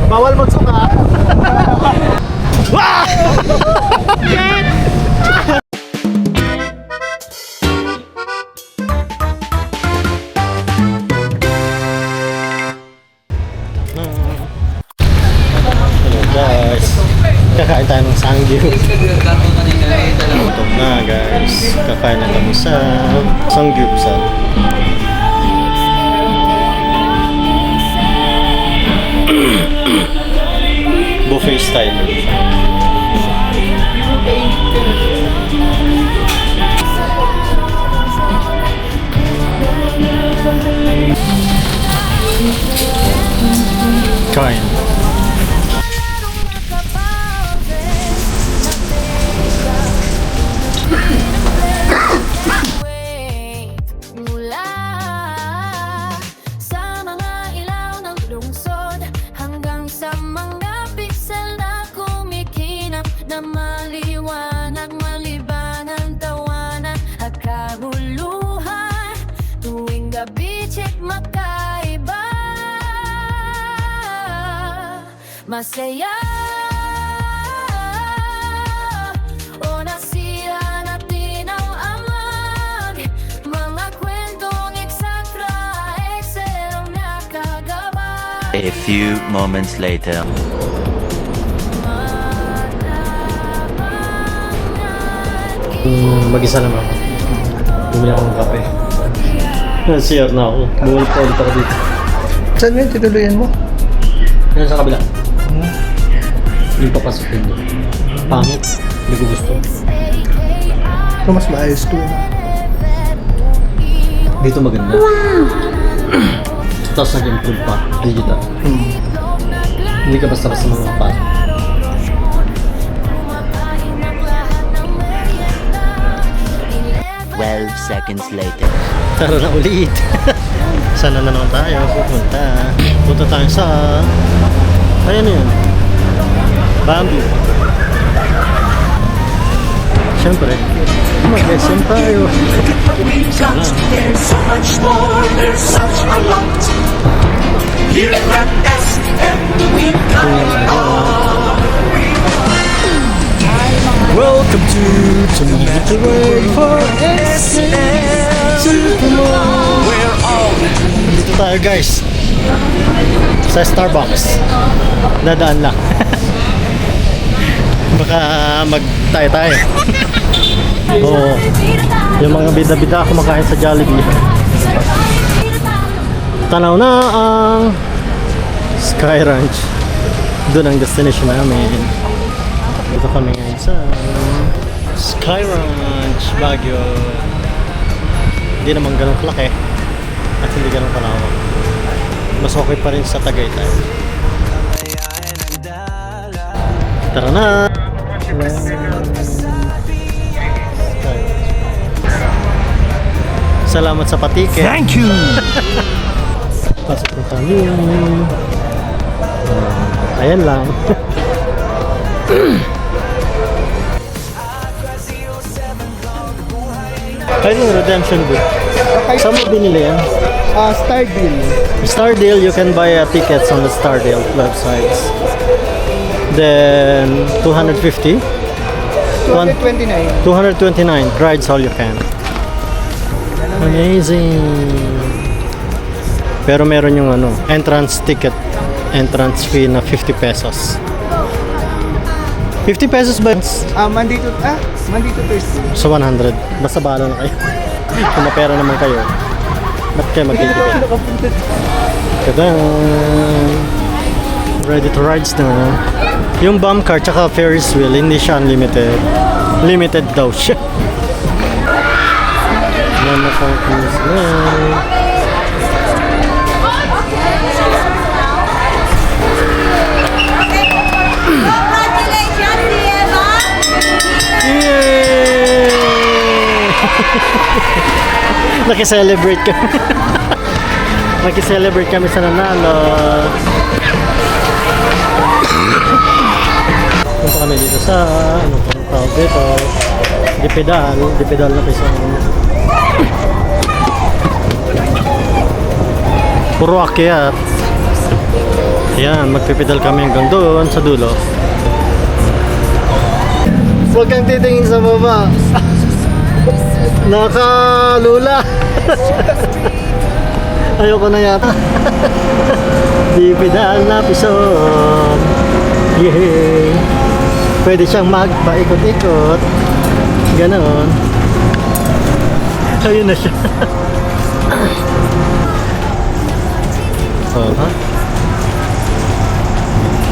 Bawal magsuka. Hello guys, kakain tayo ng sanggyu. Ito na guys, kakain na kami sa samgyeopsal. Buffet style. Kain. Masaya o nasira natin ang amag, mga kwentong eksaktra, Excel ang nakagawa. A few moments later. Mag-isa naman ako. Bumili akong kape. CR na ako. Bumalik pa ulit ako dito. Saan mo yung tituluyan mo? Yan sa kabila. Yung papasok din doon. Pangit. Hindi ko gusto. Ito mas maayos to. Dito maganda. Wow! Tapos nag-improve pa. Digital. Hindi ka basta-basta magpapasok. 12 seconds later. Tara na ulit. Sana na naman tayo pupunta. Punta tayo sa... Ayan yun. Bamboo. Siyempre. Mag-SM tayo. There's so much more, there's such a lot. Here at SM, we've got it all. Welcome to Tomorrow Way for SM Supermall. We're all Dito tayo guys. Sa Starbucks. Dadaan lang. Baka mag-tayo. Oo. Yung mga bida-bida kumakain sa Jollibee. Tanaw na ang Sky Ranch. Doon ang destination namin. Dito kami ngayon sa Sky Ranch, Baguio. Hindi naman ganun kalaki at hindi ganun kalawak. Mas okay pa rin sa Tagaytay. Tara na! Salamat sa patike. Thank you! Pasok na kami. Ayan lang. Ayun yung redemption good. Saan mo binili yan? Star Deal. Star Deal, you can buy tickets on the Star Deal websites. Then 250? 229. 229 rides all you can. Amazing. Pero meron yung ano, entrance ticket, entrance fee na 50 pesos. 50 pesos ba? Monday to Thursday. Sa 100. Basta bahala na kayo. Kung mapera naman kayo, ba't kayo magtitipid? Tadaan! Ready to rides na. Yung bump car tsaka Ferris wheel, hindi siya unlimited. Limited daw siya. Mama Falcons na. Naki-celebrate kami. Naki-celebrate kami sa nanalo. Punta kami dito sa ano pang tawag dito, Dipedal na pisang puro akyat. Ayan, magpipedal kami hanggang doon sa dulo. Huwag kang titingin sa baba. Nakalula. Ayoko na yata. Di pedal na pisong. Yay! Pwede siyang magpaikot-ikot. Ganon. Ayun na siya. Uh-huh.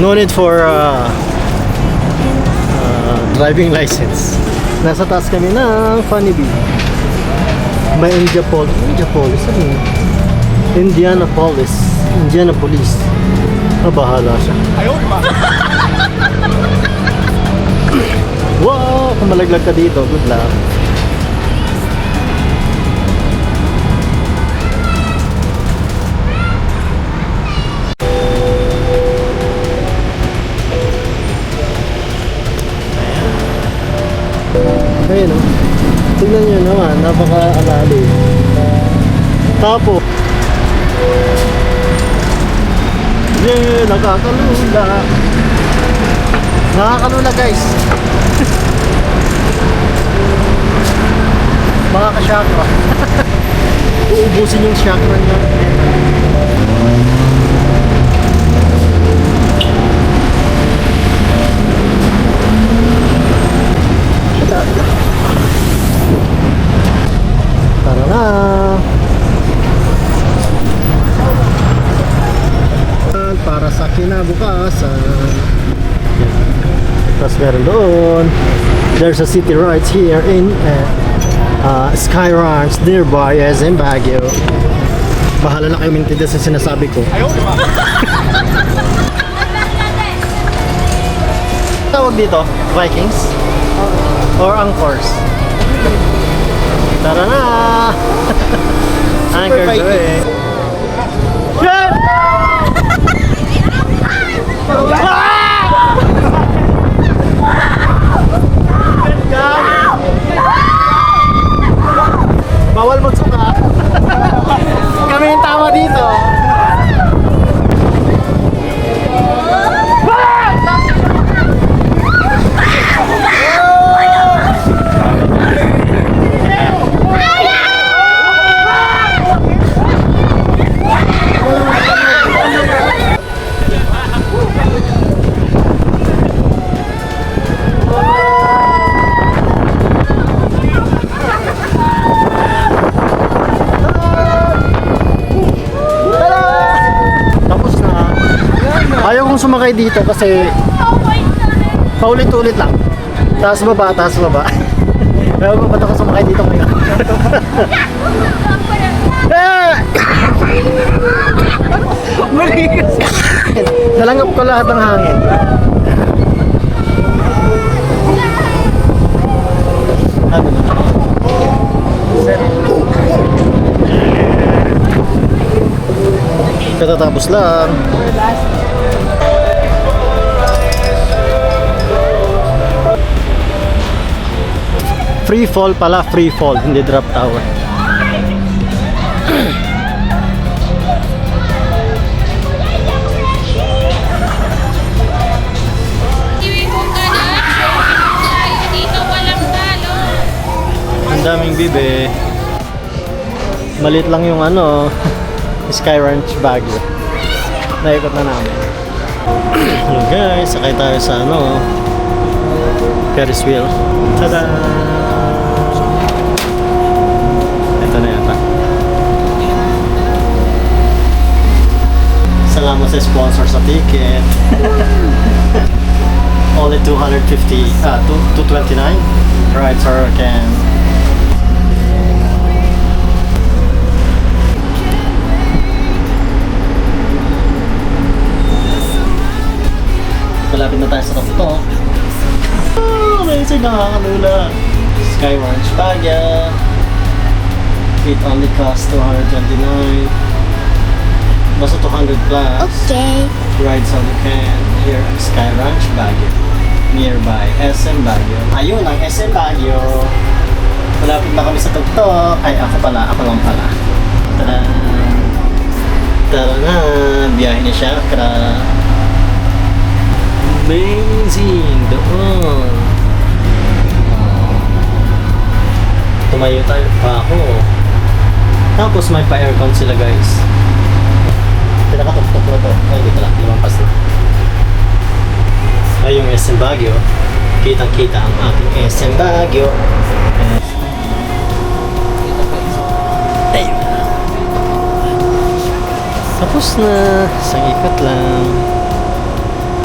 No need for driving license. Nasa taas kami ng Funny Bee. May Indianapolis. Ano yun? Indianapolis. Bahala siya. Wow! Kung malaglag ka dito, good luck. Ayun o. Tignan nyo naman, napaka-alali. Tapo. Yeah, nakakalula. Nakakalula guys. Mga ka-chakra. Uubusin yung chakra nyo. Tara na. Para sa kinabukasan. Tapos meron doon. There's a city rides here in Sky Ranch nearby SM Baguio. Bahala na kayo mintidas sa sinasabi ko. Tawag dito? Vikings? Or Angkors? Tara na! Anchors away. Shit! Bawal magsuka. Kami yung tama dito. Ayaw kong sumakay dito kasi paulit-ulit lang. Taas baba. Ayaw ko ba't ako sumakay dito ngayon? Nalanggap ko lahat ng hangin. Katatapos lang. Free fall pala, free fall, hindi drop tower. Ang daming bibe. Maliit lang yung Sky Ranch Baguio. Naikot na namin. Hello guys, sakay tayo sa Ferris wheel. Tada! Ito na yata. Salamat sa sponsor sa ticket. Only 229. Right, sir, can. Malapit na tayo sa tuktok. Oh, amazing, nakakalula. Sky Ranch Baguio. It only costs 229. Basta 200 plus. Okay. Rides all you can here at Sky Ranch Baguio. Nearby SM Baguio. Ayun ang SM Baguio. Malapit na kami sa tuktok. Ay, ako lang pala. Tara! Tara na! Biyahe na siya. Kara! Amazing! Doon! Tumayo tayo pa ako. Tapos may pa-aircon sila guys. Pinakatok-tok na to. Ay, dito lang. Lumampas na. Ay, yung SM Baguio. Kitang-kita ang aking SM Baguio. Ayun. Tapos na. Isang ikot lang.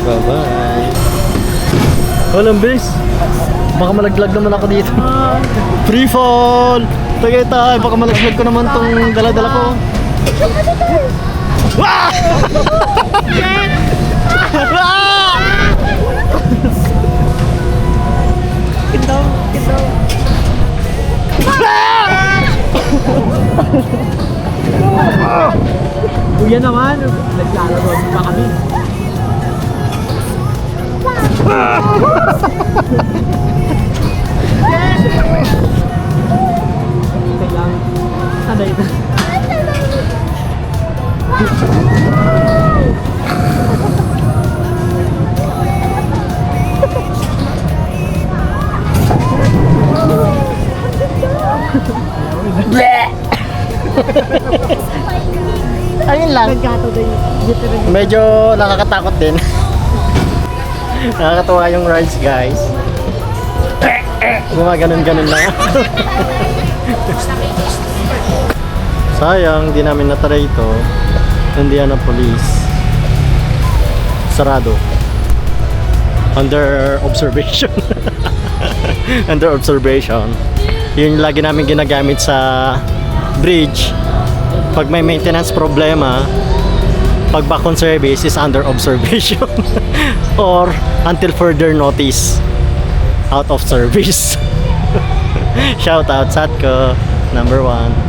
Bye-bye. Walang base. Baka malaglag naman ako dito. Free fall! Tagay tayo. Baka malaglag ko naman tong dala-dala ko. Wah! Kuya naman, naglalaro pa kami. Kailangan sanay na. Ayun lang. Medyo nakakatakot din. Nakakatuwa yung rides guys. Gumaganon-ganon lang. Sayang, di namin natry ito. Hindi yan ang police. Sarado. Under observation. Under observation. Yun lagi namin ginagamit sa bridge. Pag may maintenance problema, pag back on service is under observation. Or until further notice, out of service. Shout out Satco, number 1.